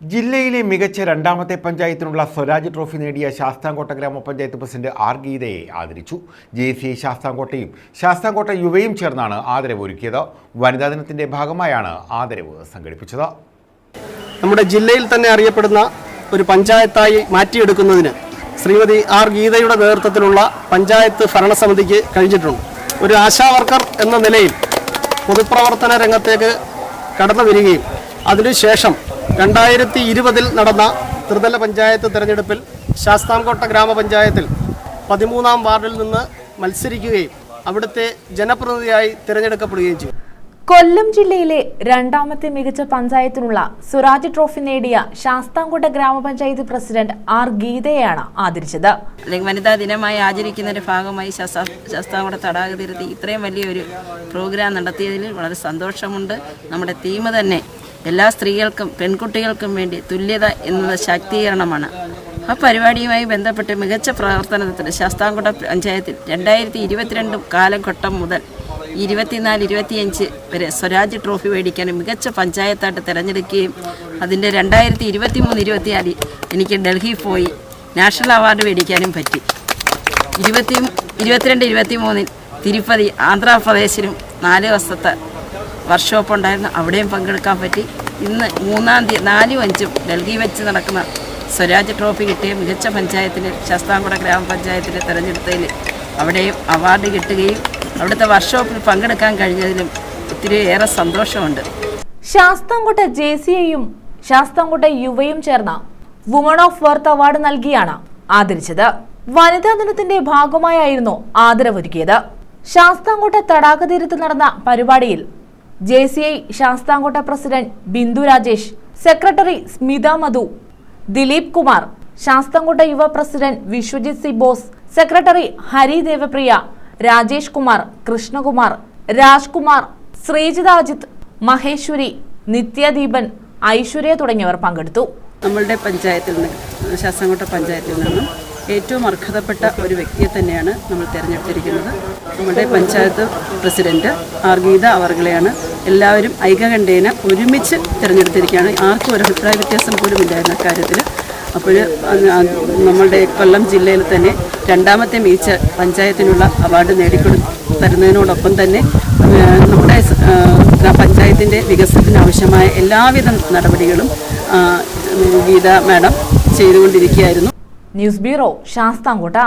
ജില്ലയിലെ മികച്ച രണ്ടാമത്തെ പഞ്ചായത്തിനുള്ള സ്വരാജ് ട്രോഫി നേടിയ ശാസ്താംകോട്ട ഗ്രാമപഞ്ചായത്ത് പ്രസിഡന്റ് ആർ ഗീതയെ ആദരിച്ചു. JCI ശാസ്താംകോട്ടയും ശാസ്താംകോട്ട യുവയും ചേർന്നാണ് ആദരവ് ഒരുക്കിയത്. വനിതാ ദിനത്തിന്റെ ഭാഗമായാണ് ആദരവ് സംഘടിപ്പിച്ചത്. നമ്മുടെ ജില്ലയിൽ തന്നെ അറിയപ്പെടുന്ന ഒരു പഞ്ചായത്തായി മാറ്റിയെടുക്കുന്നതിന് ശ്രീമതി ആർ ഗീതയുടെ നേതൃത്വത്തിലുള്ള പഞ്ചായത്ത് ഭരണസമിതിക്ക് കഴിഞ്ഞിട്ടുണ്ട്. ഒരു ആശാവർക്കർ എന്ന നിലയിൽ പൊതുപ്രവർത്തന രംഗത്തേക്ക് കടന്നു വരികയും അതിനുശേഷം 2020 നടന്ന ത്രിതല പഞ്ചായത്ത് തെരഞ്ഞെടുപ്പിൽ ശാസ്താംകോട്ട ഗ്രാമപഞ്ചായത്തിൽ 13ാം വാർഡിൽ നിന്ന് മത്സരിക്കുകയും അവിടുത്തെ ജനപ്രതിനിധിയായി തിരഞ്ഞെടുക്കപ്പെടുകയും ചെയ്തു. കൊല്ലം ജില്ലയിലെ രണ്ടാമത്തെ മികച്ച പഞ്ചായത്തിനുള്ള സ്വരാജ് ട്രോഫി നേടിയ ശാസ്താംകോട്ട ഗ്രാമപഞ്ചായത്ത് പ്രസിഡന്റ് ആർ ഗീതയെയാണ് ആദരിച്ചത്. വനിതാ ദിനമായി ആചരിക്കുന്നതിന്റെ ഭാഗമായി ശാസ്താംകോട്ട തടാക തീരത്ത് ഇത്രയും വലിയൊരു പ്രോഗ്രാം നടത്തിയതിൽ വളരെ സന്തോഷമുണ്ട്. നമ്മുടെ തീം തന്നെ എല്ലാ സ്ത്രീകൾക്കും പെൺകുട്ടികൾക്കും വേണ്ടി തുല്യത എന്നത് ശാക്തീകരണമാണ്. ആ പരിപാടിയുമായി ബന്ധപ്പെട്ട് മികച്ച പ്രവർത്തനത്തിന് ശാസ്താംകോട്ട പഞ്ചായത്തിൽ 2022 കാലഘട്ടം മുതൽ 24-25 വരെ സ്വരാജ് ട്രോഫി മേടിക്കാൻ മികച്ച പഞ്ചായത്തായിട്ട് തിരഞ്ഞെടുക്കുകയും അതിൻ്റെ 2023-24 എനിക്ക് ഡൽഹി പോയി നാഷണൽ അവാർഡ് മേടിക്കാനും പറ്റി. 22-23 തിരുപ്പതി ആന്ധ്രാപ്രദേശിലും 4 ദിവസത്തെ വർക്ക്ഷോപ്പ് ഉണ്ടായിരുന്നു, അവിടെയും പങ്കെടുക്കാൻ പറ്റി. ഇന്ന് 3-ാം തീയതി 4-5 ഡൽഹി വെച്ച് നടക്കുന്ന സ്വരാജ് ട്രോഫി കിട്ടിയ മികച്ച പഞ്ചായത്തിൽ ശാസ്താംകോട്ട ഗ്രാമപഞ്ചായത്തിൽ തിരഞ്ഞെടുത്തതിൽ അവിടെയും അവാർഡ് കിട്ടുകയും അവിടുത്തെ വർക്ക്ഷോപ്പിൽ പങ്കെടുക്കാൻ കഴിഞ്ഞതിലും ഒത്തിരിയേറെ സന്തോഷമുണ്ട്. ശാസ്താംകോട്ട JCIയും ശാസ്താംകോട്ട യുവയും ചേർന്ന വുമൺ ഓഫ് വർത്ത് അവാർഡ് നൽകിയാണ് ആദരിച്ചത്. വനിതാ ദിനത്തിന്റെ ഭാഗമായായിരുന്നു ആദരവൊരുക്കിയത്. ശാസ്താംകോട്ട തടാക തീരത്ത് നടന്ന പരിപാടിയിൽ JCI Sasthamcotta president Bindu Rajesh, secretary Smitha Madhu, Dileep Kumar, Sasthamcotta Yuva president Viswajith C Bose, secretary Hari Devapriya, Rajesh Kumar, Krishnakumar, Rajkumar, Sreejitha Ajith, Maheswari, Nithyadeepan, Aishwarya തുടങ്ങിയവർ പങ്കെടുത്തു. നമ്മളുടെ പഞ്ചായത്തിൽ നിന്ന് ശാസ്താംകോട്ട പഞ്ചായത്തിൽ നിന്നും ഏറ്റവും അർഹതപ്പെട്ട ഒരു വ്യക്തിയെ തന്നെയാണ് നമ്മൾ തിരഞ്ഞെടുത്തിരിക്കുന്നത്. നമ്മുടെ പഞ്ചായത്ത് പ്രസിഡന്റ് ആർ ഗീത അവർകളെയാണ് എല്ലാവരും ഐകകണ്ഠേന ഒരുമിച്ച് തിരഞ്ഞെടുത്തിരിക്കുകയാണ്. ആർക്കും ഒരു അഭിപ്രായ വ്യത്യാസം പോലും ഇല്ലായിരുന്ന കാര്യത്തിൽ. അപ്പോൾ നമ്മളുടെ കൊല്ലം ജില്ലയിൽ തന്നെ രണ്ടാമത്തെ മികച്ച പഞ്ചായത്തിനുള്ള അവാർഡ് തരുന്നതിനോടൊപ്പം തന്നെ നമ്മുടെ പഞ്ചായത്തിൻ്റെ വികസനത്തിന് ആവശ്യമായ എല്ലാവിധ നടപടികളും ഗീത മാഡം ചെയ്തുകൊണ്ടിരിക്കുകയായിരുന്നു. News bureau, Sasthamkotta.